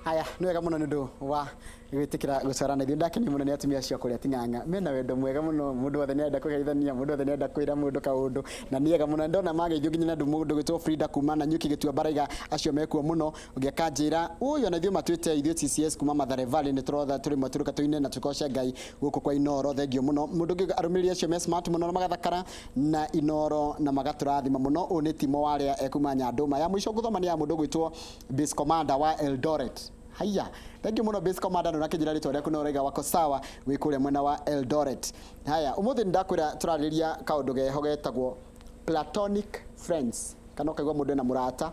Haya nĩ wega mũno nĩ ũndũ wa gwĩtĩkĩra gũcorana ithuĩ ndakeni mũno nĩ atumia acio kũrĩa Ting'ang'a mena wendo mwega mũno mũndũ wothe nĩenda kũgeithania mũndũ wothe nĩenda kwĩra mũndũ kaũndũ na nĩ wega mũno ndona mageithio nginya na mũndũ gwĩtwo Frida kuma na Nyuki Gĩtua Baraiga acio mekuo mũno ũngĩaka njĩra ũyũ na ithuĩ matuĩte ithuĩ TCS kuma Mathare Valley nĩ tũrotha tũrĩ matũrũka tũine na tũkoce Ngai gũkũ kwa Inooro thengio mũno mũndũ ũngĩ arũmĩrĩri acio me smart mũno na magathakara na Inooro na magatũrathima mũno ũũ nĩ timo warĩa ekuma Nyandũma ya mũico gũthoma nĩ ya mũndũ gwĩtwo Base Commander wa Eldoret. Haya, thank you muno Base Commander no nakijira ritwa rĩaku no rega wako sawa wĩ kũrĩa mwena wa Eldoret. Haya, umuthi ndakwĩra turarĩria kaũndũ geho getagwo platonic friends. Kana ukaigwa mũndũ na mũrata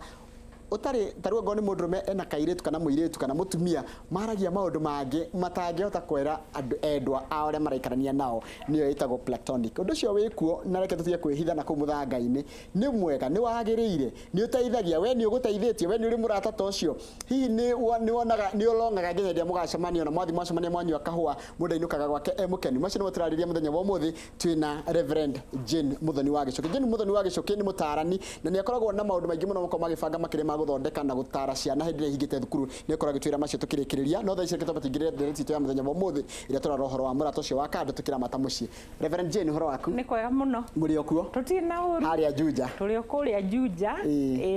utari tarua ngoni mũndũrume ena kairitu kana mũiritu kana mũtumia maragia maũndũ mangĩ matangĩhota kwera andũ endwa ao arĩa maraikarania nao niyo ĩtagwo platonic. Ũndũ ũcio wĩkuo na reke tũtige kwĩhitha na kũu mũthanga-inĩ nĩ mwega nĩ wagĩrĩire nĩ ũteithagia we nĩ ũgũteithĩtio we nĩ ũrĩ mũrata ta ũcio hihi nĩ wonaga nĩ ũlongaga nginya rĩrĩa mũgacemania na mwathi mwacemania mwanyu akahũa mũndũ ainũkaga gwake emũkeni macio nĩ mũtũrarĩria mũthenya wa ũmũthĩ twĩna Reverend Jane Muthoni wa Gĩcũkĩ. Jane Muthoni wa Gĩcũkĩ nĩ mũtarani na nĩ akoragwo na maũndũ maingĩ mũno mako magĩbanga makĩrĩ gũthondeka na gũtara ciana hĩndĩ ĩrĩa ihingĩte thukuru nĩ akoragwo agĩtwĩra macio tũkĩrĩkĩrĩria no thaa ici reke tũbatingĩrĩre ndereti itũ ya mũthenya wa ũmũthĩ ĩrĩa tũrarora ũhoro wa mũrata ũcio wa kando tũkĩramata mũciĩ. Reverend Jane ũhoro waku nĩ kwega mũno mũrĩ okuo tũtirĩ na ũru harĩa Juja tũrĩ kũrĩa Juja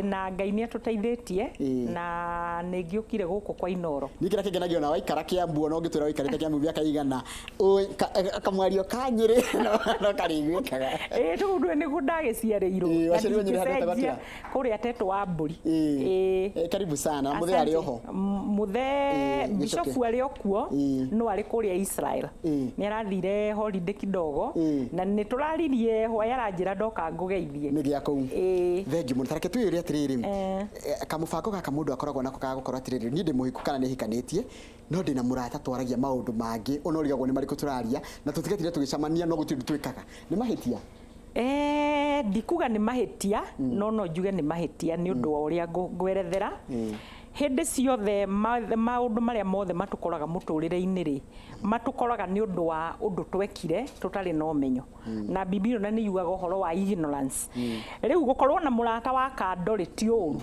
na Ngai nĩ atũteithĩtie na nĩ ngĩũkire gũkũ kwa Inooro nĩ kĩrĩa kĩngenagio na waikara Kĩambu no ngĩtwĩra waikarĩte Kĩambu bia kaigana kamwario ka Nyĩrĩ no karĩiguĩkaga tũndũ nĩguo ndagĩciarĩirwo waciarĩirwo Nyĩrĩ handũ gatĩa kũrĩa Teto wa Mbũri karibu sana muthe ari oho muthe bishofu ari okuo no ari kuria Israel ni arathire holiday kidogo na ni turaririe hwa yaranjira ndoka ngugeithie ni gya kou thengi mun tareke twire atiriri kamubango gaka mundu akoragwo nako ka gukorwo atiriri ni ndi muhiku kana ni hikanitie no ndina murata twaragia maundu mangi onorigagwo ni mariko turaria na tutigetire tugicamania no gutindu twikaga ni mahitia ndikuga ni mahitia no njuge ni mahitia ni undu wa uria ngwerethera hindi ciothe maundu maria mothe matukoraga muturire-ini ri matukoraga ni undu wa undu twekire tutari no menyo na Biblia na ni yugaga uhoro wa ignorance riu gukorwo na murata wa kando ri ti uru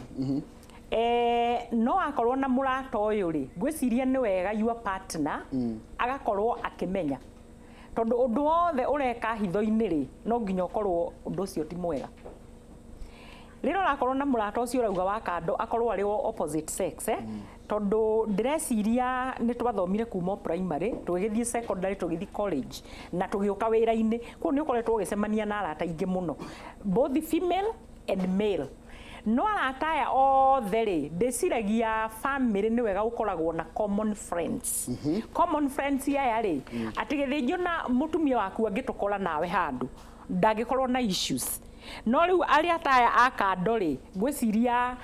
no akorwo na murata uyu ri ngwiciria ni wega your partner agakorwo akimenya tondu undu wothe ureka hitho-ini ri no nginya ukorwo undu ucio ti mwega riro rakorwo na murata ucio urauga wa kando akorwo ari opposite sex tondu ndireciria ni twathomire kuma primary tugithie secondary tugithi college na tugiuka wira-ini ku ni ukoretwo ugicemania na arata ingi muno both female and male no arataya othe ri ndiciragia family ni wega ukoragwo na common friends common friends aya ri atigithio na mutumia waku angitukora nawe handu ndagikorwo na issues no riu ari ataya akando ri ngwiciria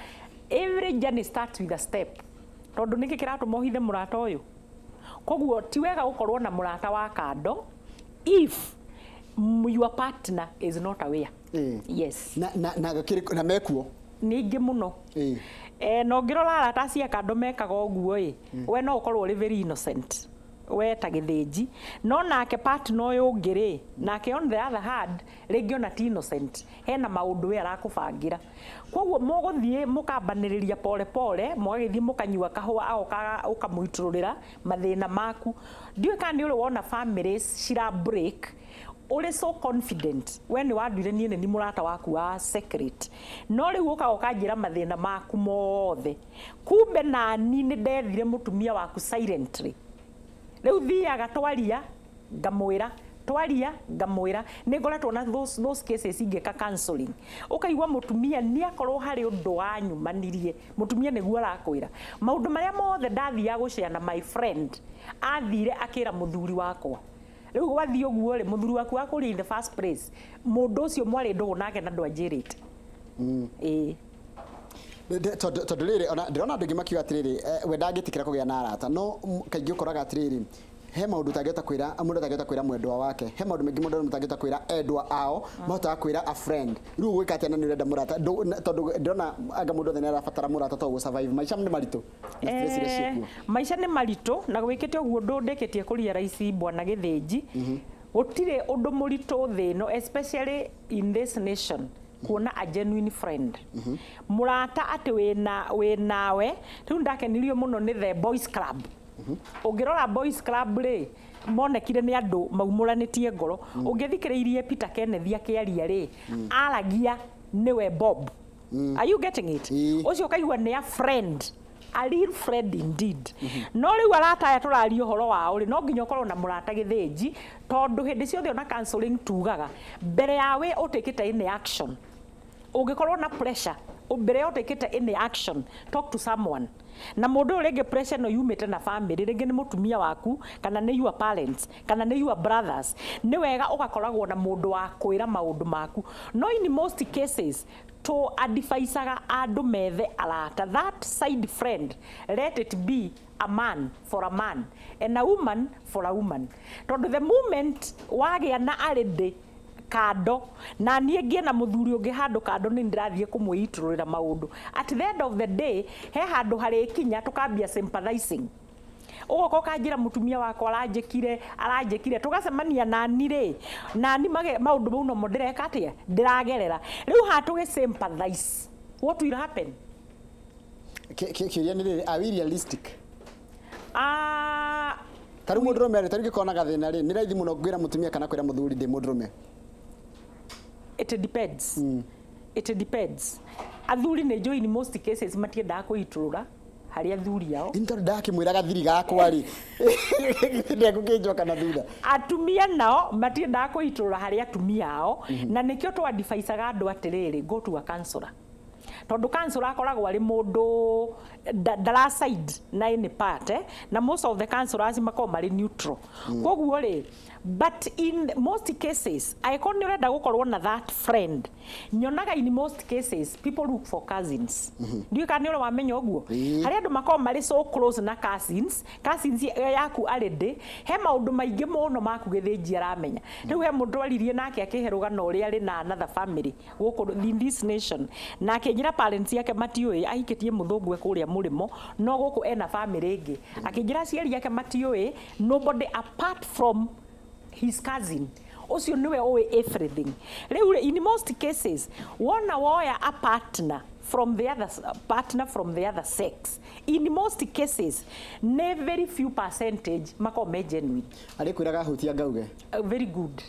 every journey starts with a step tondu niki kiratuma uhithe murata uyu koguo ti wega ukorwo na murata wa kando if your partner is not aware yes na mekuo ningi muno no ngirora arata cia kando mekaga uguo we no ukorwo uri very innocent we ta githĩnji no nake partner uyu ngiri nake on the other hand ringi ona ti innocent hena maundu we arakubangira koguo muguthie mukambanĩrĩria pole pole mugagithie mukanyua kahua agoka ukamuitururira mathina maku ndiwe kana ni uri wona families cira break uri so confident we ni wanduire nie ni murata waku wa secret no riu ukagoka njira mathina maku mothe kumbe nani ni ndethire mutumia waku silently riu thiaga twaria ngamwira twaria ngamwira ni ngoretwo na those cases ingeka counseling ukaigwa mutumia ni akorwo hari undu wanyumanirie mutumia niguo arakwira maundu maria mothe ndathia gushare na my friend athire akira muthuri wakwa riu wathie uguo ri muthuri waku akuri in the first place mundu ucio mwari ndugu nake na ndwanjirite tondu riri ona ndirona andu makiuga atiriri we ndangĩtĩkĩra kũgĩa na arata no kaingĩ ũkoraga atiriri he maundu tangĩhota kwĩra mũndũ tangĩhota kwĩra mwendwa wake he maundu maingĩ mũndũ tangĩhota kwĩra endwa ao mahotaga kwĩra a friend riu gwĩka atĩa na nĩ ũrenda mũrata tondu ndĩrona anga mũndũ othe nĩ arabatara mũrata to gũ survive maica nĩ maritũ maica nĩ maritũ na gwĩkĩte ũguo ndũndĩkĩtie kũria raici bwana gĩthĩnji gũtirĩ ũndũ mũritũ thĩ no especially in this nation kuona a genuine friend murata ati winawe riu ndakenirio muno ni the boys club ungirora boys club ri monekire ni andu maumuranitie ngoro ungithikiriirie Peter Kenneth akiaria ri aragia niwe Bob. Are you getting it? Ucio kaigua ni a friend, a real friend indeed. No riu arataya turario horo wao ri no nginya ukorwo na murata githinji tondu hindi ciothe ona counseling tugaga mbere yawe utikite in action ungikorwo na pressure mbere utikite in action talk to someone na mundu urenge pressure no yumite na family ringi ni mutumia waku kana ni your parents kana ni your brothers ni wega ugakoragwo na mundu wa kwira maundu maku no in most cases to advisor andu methe arata that side friend let it be a man for a man and a woman for a woman tondu the moment wagia na arende kado na nie ngie na muthuri ungi handu kado ni ndirathie kumwiiturira maundu at the end of the day he handu hari kinya tukambia sympathizing ugoko kanjira mutumia wakwa aranjekire tugacemania nani ri nani maundu mau no ndireka atia ndiragerera riu hatuge sympathize what will happen kiria ni ri are we realistic taru mudrume taru gikona gathina ri ni raithi muno gwira mutumia kana kwira muthuri ndi mudrume. It depends. It depends. Athuri ne join in most cases matienda kuiturura hari athuri yao. Intor daki mwiraga thiri gakwa ri. Ndeko kinjoka na thutha. Atumia nao matienda kuiturura hari atumia yao na nikio to advisor andu atiriri go to a counselor. Tondu counselor akoragwo ari mundu dara side na any part na most of the counselors mako mari neutral. Koguo ri but in most cases I can't urenda gukorwo na that friend nyonaga in most cases people look for cousins ndio kana uri wamenya uguo hari andu mako mari so close na cousins yaku arende he maundu maingi muno maku githinji aramenya riu he mundu aririe nake akiheruga no uri ari na another family guko in this nation na akinjira parents yake matiui ahikitie muthungu kuria murimo no guko ena family ingi akinjira ciari yake matiui nobody apart from his cousin ucio niwe owe everything riu in most cases wona woya a partner from the other sex in most cases ne very few percentage mako genuine ari kwiraga hutia ngauge very good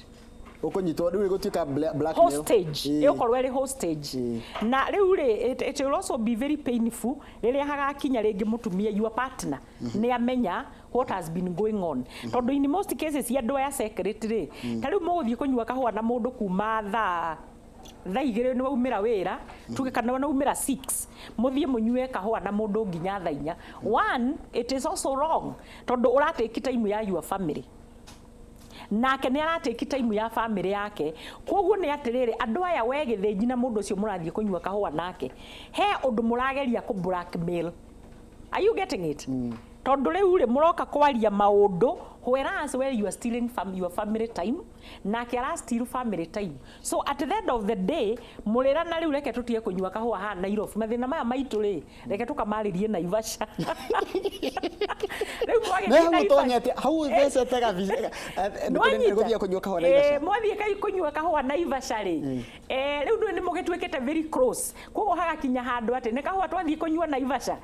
ukunyitwo riu gutuika blackmail hostage ukorwo eri hostage na riu it will also be very painful riria hagakinya ringi mutumia your partner ni amenya what has been going on tondu in most cases ya ndo ya secretary tariu muguthie kunyua kahua na mundu kuma tha igire ni waumira wira tuge kana na umira 6 muthie munyue kahua na mundu nginya tha 4 one it is also wrong tondu uratake time ya your family nake ni arateki time ya family yake koguo ni atiriri andu aya we githinji na mundu ucio murathie kunyua kahua nake he undu murageria ku blackmail. Are you getting it? Tondu riu ri muroka kwaria maundu whereas where you are stealing from your family time nake ara steal family time so at the end of the day murira na riu reke tutie kunyua kahua ha Nairobi mathina maya maitu ri reke tukamaririe Naivasha riu mwage tonyete hau these tega nguthie kunyua kahua Naivasha mwathie kai kunyua kahua Naivasha ri riu ni mugitwekete very close koguo hagakinya handu ati ne kahua twathie kunyua Naivasha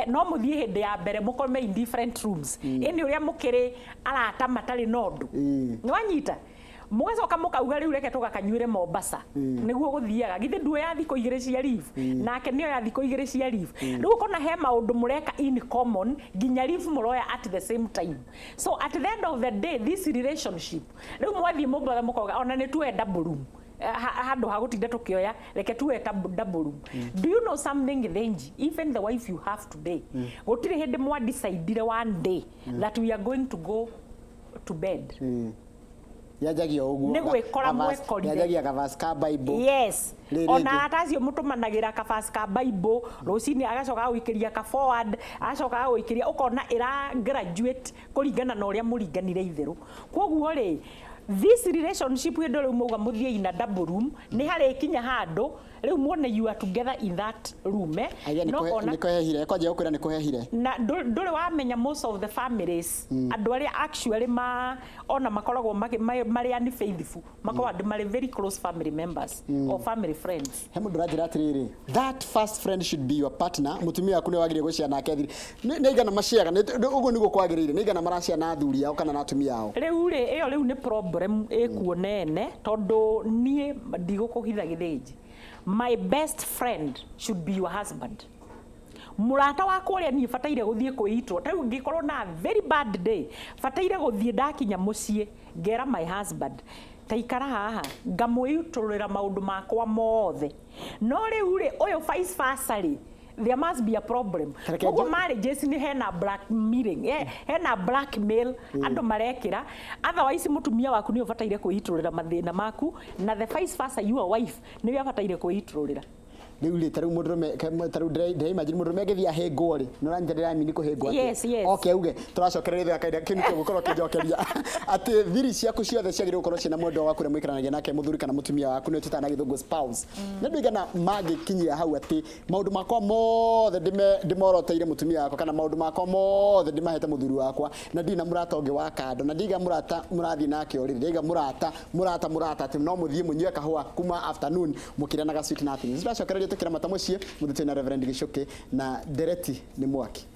no muthie hindi ya mbere mukome in different rooms ini uria mukiri arata matari nondu nwanyita mugacoka mukauga riu reke tugakanyuire Mombasa niguo guthiaga githe ndu ya thiko igire cia leave nake niyo ya thiko igire cia leave riu kona he maundu mureka in common ginya leave muroya at the same time so at the end of the day this relationship riu mwathie Mombasa mukoga ona ni tuwe double room handu ha gutinda tukioya reke tuwe double room do you know something thenji even the wife you have today gutire hindi mwa decide one day that we are going to go to bed yajagia uguo nigwikora mwekorire yajagia kavaska bible yes ona atacio mutumanagira kavaska bible rucini agacoka guikiria ka forward agacoka guikiria ukona ira graduate kuringana na uria muringanire itheru koguo ri this relationship ndo rĩu mauga mũthie ina double room nĩ harĩ kinya handũ rĩu muone you are together in that room nĩ kũhehire kwanja ũkwĩra nĩ kũhehire na ndũrĩ wamenya most of the families andũ arĩa actually ona makoragwo marĩ unfaithful makoragwo marĩ very close family members or family friends. He mũndũ ranjĩra atĩrĩrĩ, that first friend should be your partner. Mũtumia waku nĩ wagĩrĩire gũcea nake thiri nĩ igana maciaga ũguo nĩguo kwagĩrĩire, nĩ igana maracea na athuri ao kana na atumia ao. Rĩu nĩ problem ĩkuo nene tondũ niĩ ndigũkũhitha gĩthĩnji. My best friend should be your husband. Murata wakwa ũrĩa niĩ bataire gũthiĩ kwĩitwo rĩu ngĩkorwo na very bad day bataire gũthiĩ ndakinya mũciĩ ngera my husband taikara haha ngamwĩitũrĩra maũndũ makwa mothe no rĩu ũyũ vice versa there must be a problem. Koguo marriages ni hena blackmailing hena blackmail andũ marekĩra otherwise mũtumia waku nĩ ũbataire kwĩitũrĩra mathĩna maku na the vice versa your wife nĩ ũbataire kwĩitũrĩra. Rĩu tarĩu mũndũrũme imagine mũndũrũme angĩthiĩ ahĩngwo rĩ no ranjĩra mimi nĩ kũhĩngwo yes okay uge tũracokereria kaida kĩndũ kĩu gũkorwo kĩnjokeria atĩ thiri ciaku ciothe ciagĩrĩirwo gũkorwo ciĩna mwendwa waku ũrĩa mũikaranagia nake mũthuri kana mũtumia waku nĩ tũtana gĩthũngũ spouse nĩ andũ igana mangĩkinyia hau atĩ maũndũ makwa mothe ndĩmoroteire mũtumia wakwa kana maũndũ makwa mothe ndĩmahete mũthuri wakwa na ndirĩ na mũrata ũngĩ wa kando na ndiga mũrata mũrathiĩ nake ũrĩrĩ ndiga mũrata atĩ no mũthiĩ mũnyue kahũa kuma afternoon mũkĩranaga sweet nothing tũracokereria Kuramata mũciĩ mũthutĩ na Reverend Gicuki na Dereti nĩ mwaki.